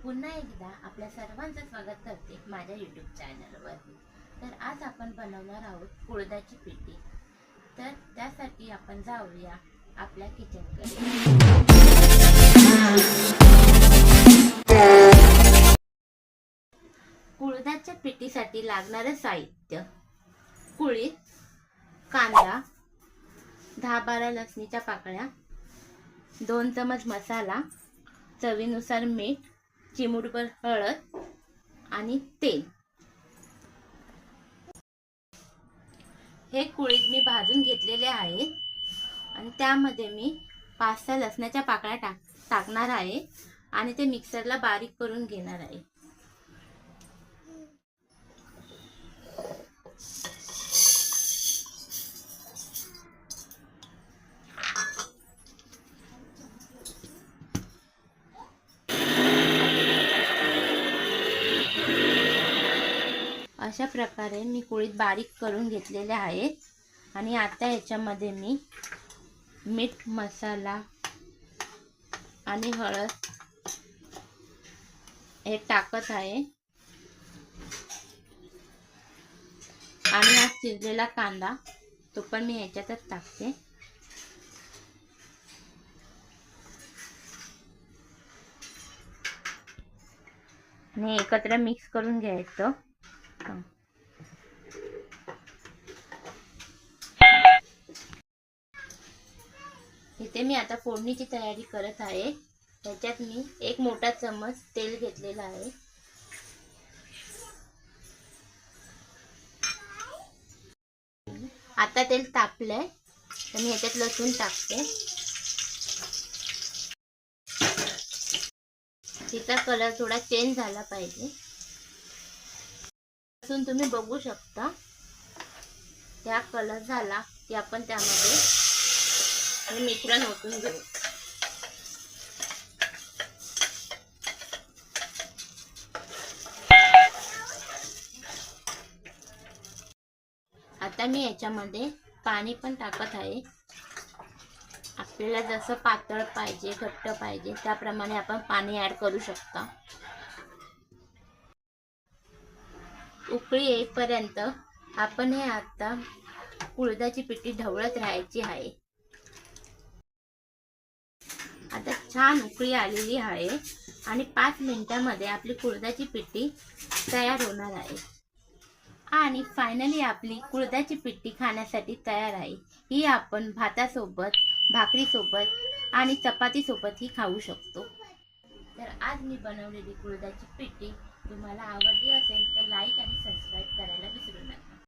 पुन्हा एकदा आपल्या सर्वांचं स्वागत करते माझ्या यूट्यूब चॅनलवर। तर आज आपण बनवणार आहोत कुळथाची पिठी। तर त्यासाठी आपण जाऊया आपल्या किचनकडे। कुळथाच्या पिठीसाठी लागणारे साहित्य: कुळीथ, कांदा, 10-12 लसणीच्या पाकळ्या, 2 चमच मसाला, चवीनुसार मीठ, चिमूटभर हळद आणि तेल। हे कुळीथ मी भाजून घेतलेले आहे आणि त्यामध्ये मी 5-6 लसणाच्या पाकळ्या टाकणार आहे आणि ते मिक्सरला बारीक करून घेणार आहे। अशा प्रकारे मी कुळीथ बारीक करून घेतलेले आहेत आणि आता याच्यामध्ये मी मीठ, मसाला आणि हळद हे टाकत आहे आणि हा चिरलेला कांदा तो पण मी याच्यातच टाकते। आणि एकत्र मिक्स करून घ्यायचं। इथे मी आता फोडणीची तयारी करत आहे। त्याच्यात मी 1 मोठा चमच तेल घेतलेला आहे। आता तेल तापलंय तर मी याच्यात लसूण टाकते। तिचा कलर थोडा चेंज झाला पाहिजे। लसूण तुम्ही बघू शकता, त्या कलर झाला की आपण त्यामध्ये हे मिश्रण ओतून घेऊ। आता मी याच्यामध्ये पाणी पण टाकत आहे। आपल्याला जसं पातळ पाहिजे, घट्ट पाहिजे त्याप्रमाणे आपण पाणी ऍड करू शकता। उकळी येईपर्यंत आपण हे आता कुळथाची पिठी ढवळत राहायची आहे। आता छान उकळी आलेली आहे आणि 5 मिनिटांमध्ये आपली कुळथाची पिठी तयार होणार आहे। आणि फायनली आपली कुळथाची पिठी खाण्यासाठी तयार आहे। ही आपण भातासोबत, भाकरीसोबत आणि चपातीसोबतही खाऊ शकतो। तर आज मी बनवलेली कुळथाची पिठी तुम्हाला आवडली असेल तर लाईक आणि